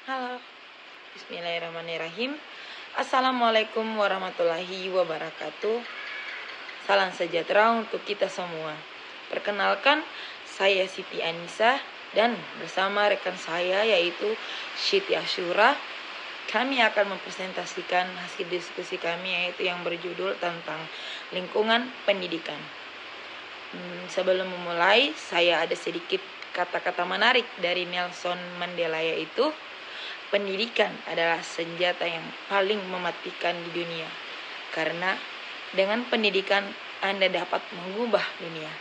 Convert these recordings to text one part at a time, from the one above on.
Halo, bismillahirrahmanirrahim. Assalamualaikum warahmatullahi wabarakatuh. Salam sejahtera untuk kita semua. Perkenalkan, saya Siti Anissa dan bersama rekan saya yaitu Siti Asyura, kami akan mempresentasikan hasil diskusi kami yaitu yang berjudul tentang lingkungan pendidikan. Sebelum memulai, saya ada sedikit kata-kata menarik dari Nelson Mandela, yaitu pendidikan adalah senjata yang paling mematikan di dunia, karena dengan pendidikan Anda dapat mengubah dunia.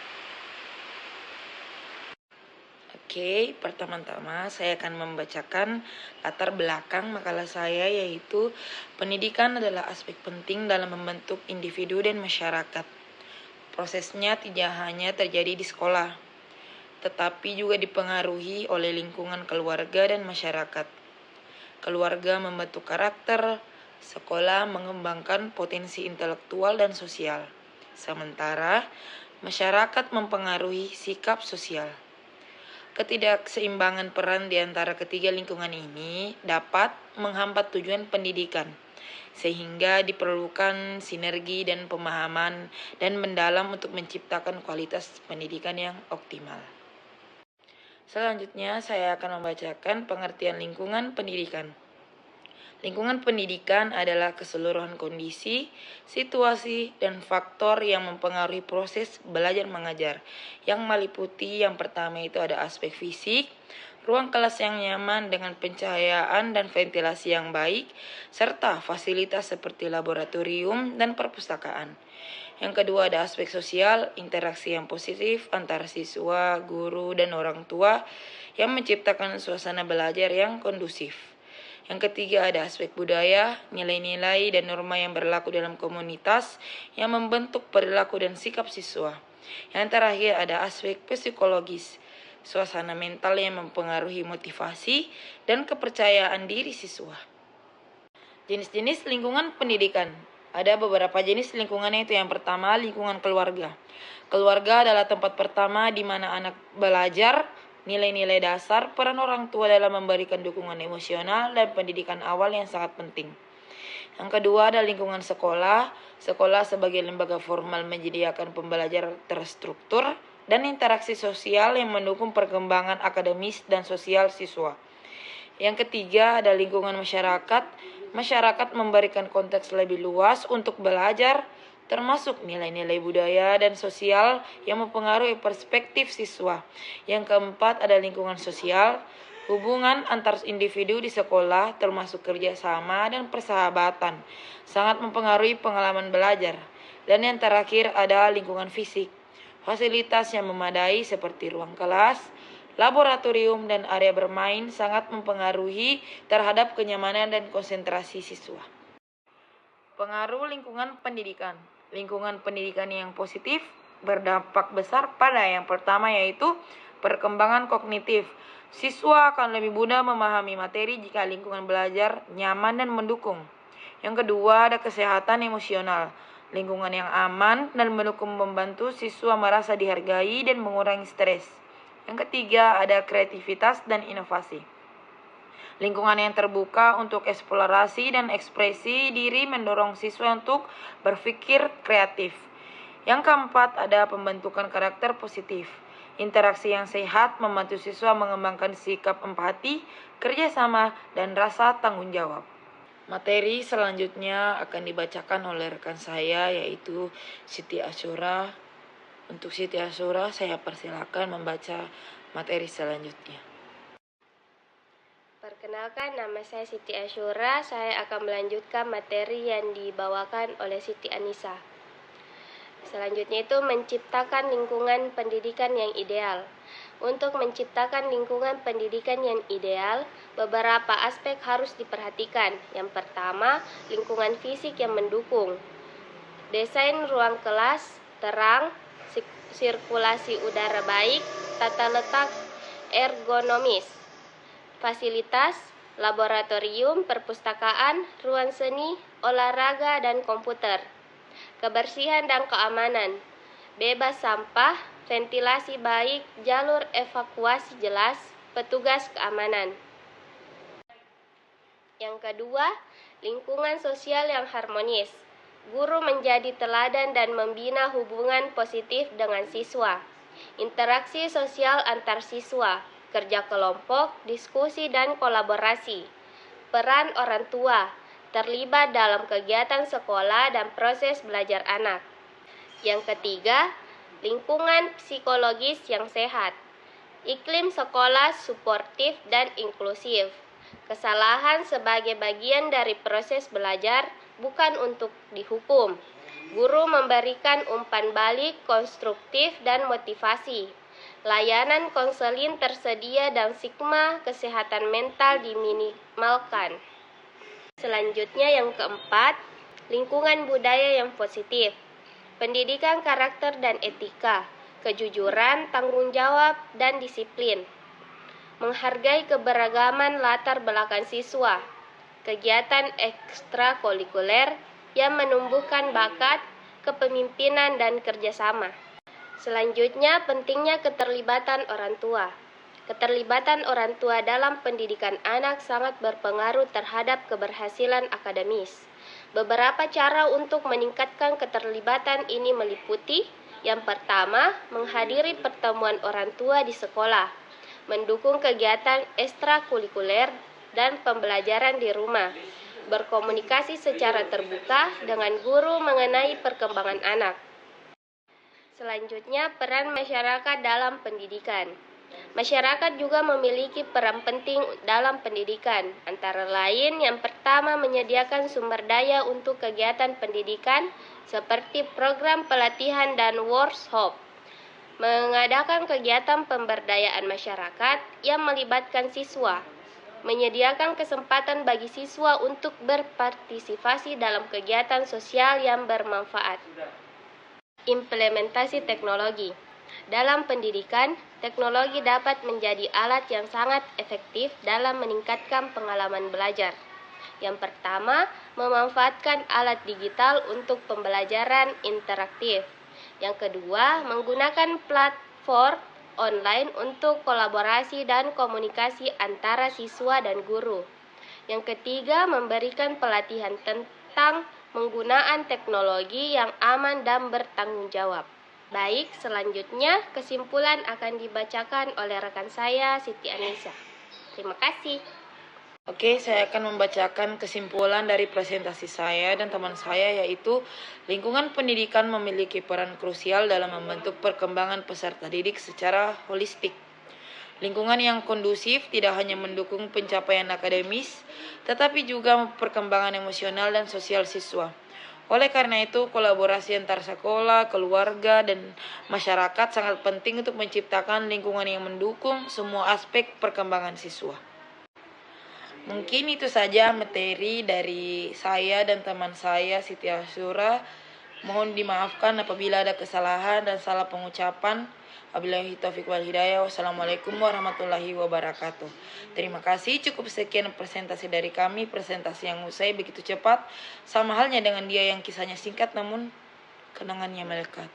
Oke, pertama-tama saya akan membacakan latar belakang makalah saya, yaitu pendidikan adalah aspek penting dalam membentuk individu dan masyarakat. Prosesnya tidak hanya terjadi di sekolah, tetapi juga dipengaruhi oleh lingkungan keluarga dan masyarakat. Keluarga membentuk karakter, sekolah mengembangkan potensi intelektual dan sosial, sementara masyarakat mempengaruhi sikap sosial. Ketidakseimbangan peran di antara ketiga lingkungan ini dapat menghambat tujuan pendidikan, sehingga diperlukan sinergi dan pemahaman dan mendalam untuk menciptakan kualitas pendidikan yang optimal. Selanjutnya, saya akan membacakan pengertian lingkungan pendidikan. Lingkungan pendidikan adalah keseluruhan kondisi, situasi, dan faktor yang mempengaruhi proses belajar mengajar. Yang meliputi yang pertama itu ada aspek fisik, ruang kelas yang nyaman dengan pencahayaan dan ventilasi yang baik, serta fasilitas seperti laboratorium dan perpustakaan. Yang kedua ada aspek sosial, interaksi yang positif antara siswa, guru, dan orang tua yang menciptakan suasana belajar yang kondusif. Yang ketiga ada aspek budaya, nilai-nilai dan norma yang berlaku dalam komunitas yang membentuk perilaku dan sikap siswa. Yang terakhir ada aspek psikologis, suasana mental yang mempengaruhi motivasi dan kepercayaan diri siswa. Jenis-jenis lingkungan pendidikan. Ada beberapa jenis lingkungan, yaitu yang pertama lingkungan keluarga. Keluarga adalah tempat pertama di mana anak belajar nilai-nilai dasar. Peran orang tua dalam memberikan dukungan emosional dan pendidikan awal yang sangat penting. Yang kedua ada lingkungan sekolah. Sekolah sebagai lembaga formal menyediakan pembelajaran terstruktur dan interaksi sosial yang mendukung perkembangan akademis dan sosial siswa. Yang ketiga ada lingkungan masyarakat. Masyarakat memberikan konteks lebih luas untuk belajar, termasuk nilai-nilai budaya dan sosial yang mempengaruhi perspektif siswa. Yang keempat ada lingkungan sosial. Hubungan antar individu di sekolah, termasuk kerjasama dan persahabatan, sangat mempengaruhi pengalaman belajar. Dan yang terakhir ada lingkungan fisik. Fasilitas yang memadai seperti ruang kelas, laboratorium, dan area bermain sangat mempengaruhi terhadap kenyamanan dan konsentrasi siswa. Pengaruh lingkungan pendidikan. Lingkungan pendidikan yang positif berdampak besar pada yang pertama, yaitu perkembangan kognitif. Siswa akan lebih mudah memahami materi jika lingkungan belajar nyaman dan mendukung. Yang kedua ada kesehatan emosional. Lingkungan yang aman dan mendukung membantu siswa merasa dihargai dan mengurangi stres. Yang ketiga ada kreativitas dan inovasi. Lingkungan yang terbuka untuk eksplorasi dan ekspresi diri mendorong siswa untuk berpikir kreatif. Yang keempat ada pembentukan karakter positif. Interaksi yang sehat membantu siswa mengembangkan sikap empati, kerjasama, dan rasa tanggung jawab. Materi selanjutnya akan dibacakan oleh rekan saya yaitu Siti Asyura. Untuk Siti Asyura, saya persilakan membaca materi selanjutnya. Perkenalkan, nama saya Siti Asyura. Saya akan melanjutkan materi yang dibawakan oleh Siti Anissa. Selanjutnya itu menciptakan lingkungan pendidikan yang ideal. Untuk menciptakan lingkungan pendidikan yang ideal, beberapa aspek harus diperhatikan. Yang pertama, lingkungan fisik yang mendukung. Desain ruang kelas terang, sirkulasi udara baik, tata letak ergonomis, fasilitas, laboratorium, perpustakaan, ruang seni, olahraga, dan komputer. Kebersihan dan keamanan, bebas sampah, ventilasi baik, jalur evakuasi jelas, petugas keamanan. Yang kedua, lingkungan sosial yang harmonis. Guru menjadi teladan dan membina hubungan positif dengan siswa. Interaksi sosial antar siswa, kerja kelompok, diskusi, dan kolaborasi. Peran orang tua, terlibat dalam kegiatan sekolah dan proses belajar anak. Yang ketiga, lingkungan psikologis yang sehat. Iklim sekolah suportif dan inklusif. Kesalahan sebagai bagian dari proses belajar, bukan untuk dihukum. Guru memberikan umpan balik konstruktif dan motivasi. Layanan konseling tersedia dan stigma kesehatan mental diminimalkan. Selanjutnya yang keempat, lingkungan budaya yang positif. Pendidikan karakter dan etika, kejujuran, tanggung jawab, dan disiplin. Menghargai keberagaman latar belakang siswa. Kegiatan ekstrakurikuler yang menumbuhkan bakat, kepemimpinan, dan kerjasama. Selanjutnya, pentingnya keterlibatan orang tua. Keterlibatan orang tua dalam pendidikan anak sangat berpengaruh terhadap keberhasilan akademis. Beberapa cara untuk meningkatkan keterlibatan ini meliputi: yang pertama, menghadiri pertemuan orang tua di sekolah, mendukung kegiatan ekstrakurikuler dan pembelajaran di rumah, berkomunikasi secara terbuka dengan guru mengenai perkembangan anak. Selanjutnya, peran masyarakat dalam pendidikan. Masyarakat juga memiliki peran penting dalam pendidikan, antara lain yang pertama menyediakan sumber daya untuk kegiatan pendidikan seperti program pelatihan dan workshop, mengadakan kegiatan pemberdayaan masyarakat yang melibatkan siswa, menyediakan kesempatan bagi siswa untuk berpartisipasi dalam kegiatan sosial yang bermanfaat. Implementasi teknologi. Dalam pendidikan, teknologi dapat menjadi alat yang sangat efektif dalam meningkatkan pengalaman belajar. Yang pertama, memanfaatkan alat digital untuk pembelajaran interaktif. Yang kedua, menggunakan platform online untuk kolaborasi dan komunikasi antara siswa dan guru. Yang ketiga, memberikan pelatihan tentang penggunaan teknologi yang aman dan bertanggung jawab. Baik, selanjutnya kesimpulan akan dibacakan oleh rekan saya, Siti Anissa. Terima kasih. Oke, saya akan membacakan kesimpulan dari presentasi saya dan teman saya, yaitu lingkungan pendidikan memiliki peran krusial dalam membentuk perkembangan peserta didik secara holistik. Lingkungan yang kondusif tidak hanya mendukung pencapaian akademis, tetapi juga perkembangan emosional dan sosial siswa. Oleh karena itu, kolaborasi antar sekolah, keluarga, dan masyarakat sangat penting untuk menciptakan lingkungan yang mendukung semua aspek perkembangan siswa. Mungkin itu saja materi dari saya dan teman saya, Siti Asyura. Mohon dimaafkan apabila ada kesalahan dan salah pengucapan. Wabillahi taufiq wal hidayah. Wassalamualaikum warahmatullahi wabarakatuh. Terima kasih. Cukup sekian presentasi dari kami. Presentasi yang usai begitu cepat. Sama halnya dengan dia yang kisahnya singkat namun kenangannya melekat.